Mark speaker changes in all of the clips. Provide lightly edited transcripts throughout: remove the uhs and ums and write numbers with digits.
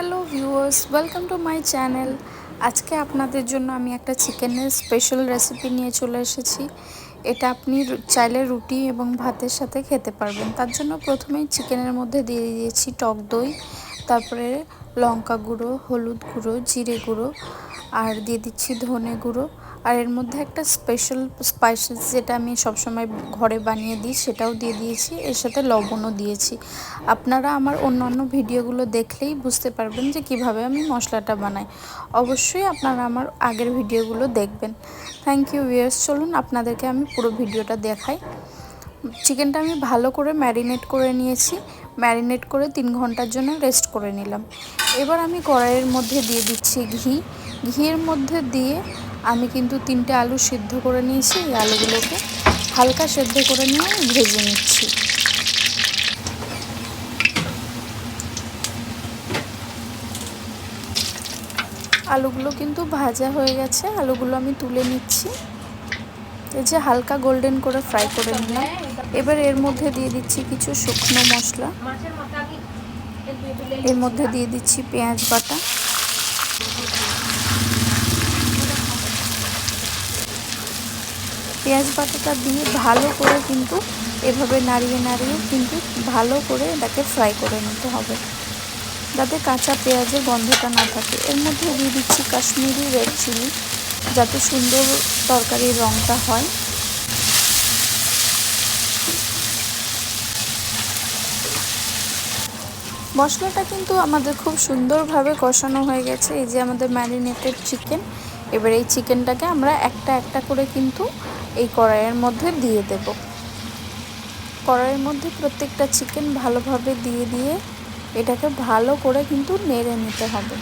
Speaker 1: Hello viewers, welcome to my channel. আজকে আপনাদের জন্য আমি একটা চিকেনের স্পেশাল রেসিপি নিয়ে চলে এসেছি। এটা আপনি চাইলে রুটি এবং ভাতের সাথে খেতে পারবেন। তার জন্য প্রথমেই চিকেনের মধ্যে দিয়ে দিয়েছি টক দই, তারপরে লঙ্কা গুঁড়ো, হলুদ গুঁড়ো, জিরে গুঁড়ো, আর দিয়ে দিচ্ছি ধনে গুঁড়ো। আর এর মধ্যে একটা স্পেশাল স্পাইসেস যেটা আমি সবসময় ঘরে বানিয়ে দিই সেটাও দিয়ে দিয়েছি, এর সাথে লবণও দিয়েছি। আপনারা আমার অন্যান্য ভিডিওগুলো দেখলেই বুঝতে পারবেন যে কিভাবে আমি মশলাটা বানাই। অবশ্যই আপনারা আমার আগের ভিডিওগুলো দেখবেন। Thank you viewers. চলুন আপনাদেরকে আমি পুরো ভিডিওটা দেখাই। চিকেনটা আমি ভালো করে ম্যারিনেট করে নিয়েছি। ম্যারিনেট করে 3 ঘন্টার জন্য রেস্ট করে নিলাম। এবার আমি কড়াইয়ের মধ্যে দিয়ে দিচ্ছি ঘিয়ের মধ্যে দিয়ে আমি কিন্তু 3টে আলু সিদ্ধ করে নিয়েছি। এই আলুগুলোকে হালকা সিদ্ধ করে নিয়ে ভেজে নিচ্ছি। আলুগুলো কিন্তু ভাজা হয়ে গেছে, আলুগুলো আমি তুলে নিচ্ছি। এই যে হালকা গোল্ডেন করে ফ্রাই করে নিলাম। এবার এর মধ্যে দিয়ে দিচ্ছি কিছু শুকনো মশলা। এর মধ্যে দিয়ে দিচ্ছি পেঁয়াজ বাটা, পেঁয়াজ বাটাটা দিয়ে ভালো করে কিন্তু এভাবে নাড়িয়ে কিন্তু ভালো করে এটাকে ফ্রাই করে নিতে হবে, যাতে কাঁচা পেঁয়াজের গন্ধটা না থাকে। এর মধ্যে দিয়ে দিচ্ছি কাশ্মীরি রেড চিলি, যাতে সুন্দর তরকারির রঙটা হয়। মশলাটা কিন্তু আমাদের খুব সুন্দরভাবে কষানো হয়ে গেছে। এই যে আমাদের ম্যারিনেটেড চিকেন। এবার এই চিকেনটাকে আমরা একটা একটা করে কিন্তু এই কড়াইয়ের মধ্যে দিয়ে দেব। কড়াইয়ের মধ্যে প্রত্যেকটা চিকেন ভালোভাবে দিয়ে এটাকে ভালো করে কিন্তু নেড়ে নিতে হবে।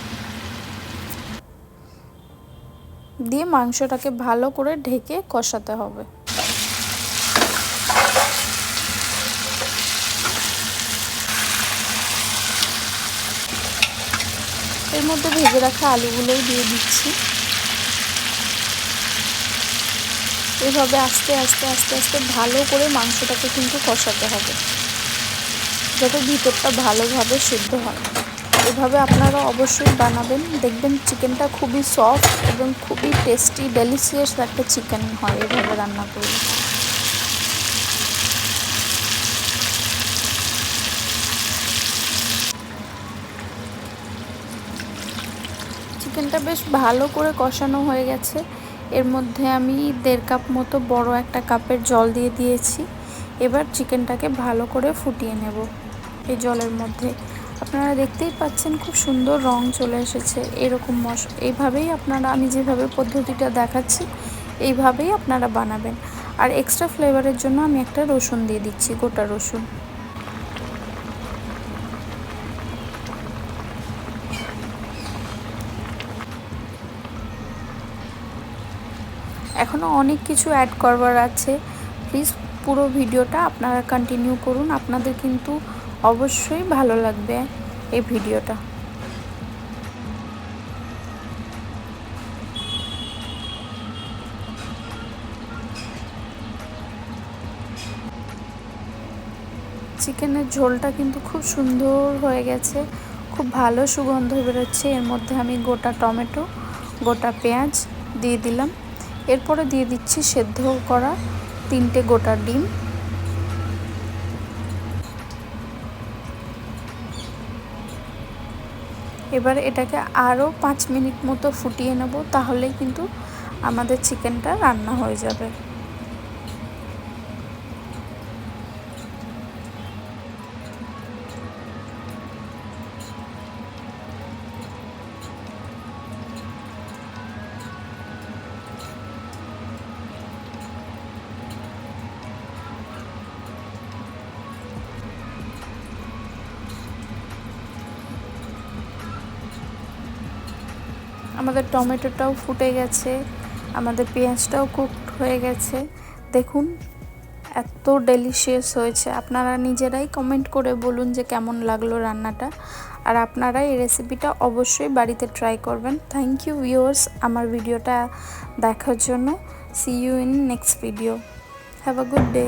Speaker 1: দিয়ে মাংসটাকে ভালো করে ঢেকে কষাতে হবে। এর মধ্যে ভেজে রাখা আলুগুলোও দিয়ে দিচ্ছি। এভাবে আস্তে আস্তে ভালো করে মাংসটাকে কিন্তু কষাতে হবে, যাতে ভিতরটা ভালোভাবে সিদ্ধ হয়। এভাবে আপনারা অবশ্যই বানাবেন, দেখবেন চিকেনটা খুবই সফট এবং খুবই টেস্টি ডেলিশিয়াস একটা চিকেন হয় এভাবে রান্না করলে। চিকেনটা বেশ ভালো করে কষানো হয়ে গেছে। এর মধ্যে আমি 1.5 কাপ মতো বড় একটা কাপের জল দিয়ে দিয়েছি। এবার চিকেনটাকে ভালো করে ফুটিয়ে নেব এই জলের মধ্যে। আপনারা দেখতেই পাচ্ছেন খুব সুন্দর রং চলে এসেছে। এরকম এইভাবেই আপনারা, আমি যেভাবে পদ্ধতিটা দেখাচ্ছি এইভাবেই আপনারা বানাবেন। আর এক্সট্রা ফ্লেভারের জন্য আমি একটা রসুন দিয়ে দিচ্ছি, গোটা রসুন। এখনও অনেক কিছু অ্যাড করবার আছে। প্লিজ পুরো ভিডিওটা আপনারা কন্টিনিউ করুন, আপনাদের কিন্তু অবশ্যই ভালো লাগবে এই ভিডিওটা। চিকেনের ঝোলটা কিন্তু খুব সুন্দর হয়ে গেছে, খুব ভালো সুগন্ধ বেরোচ্ছে। এর মধ্যে আমি গোটা টমেটো, গোটা পেঁয়াজ দিয়ে দিলাম। এরপরে দিয়ে দিচ্ছি সেদ্ধ করা 3টে গোটা ডিম। এবার এটাকে আরও 5 মিনিট মতো ফুটিয়ে নেব, তাহলেই কিন্তু আমাদের চিকেনটা রান্না হয়ে যাবে। আমাদের টমেটোটাও ফুটে গেছে, আমাদের পেঁয়াজটাও কুকড হয়ে গেছে। দেখুন এত ডেলিশিয়াস হয়েছে। আপনারা নিজেরাই কমেন্ট করে বলুন যে কেমন লাগলো রান্নাটা। আর আপনারা এই রেসিপিটা অবশ্যই বাড়িতে ট্রাই করবেন। থ্যাংক ইউ ভিউয়ার্স আমার ভিডিওটা দেখার জন্য। See you in next video. Have a good day.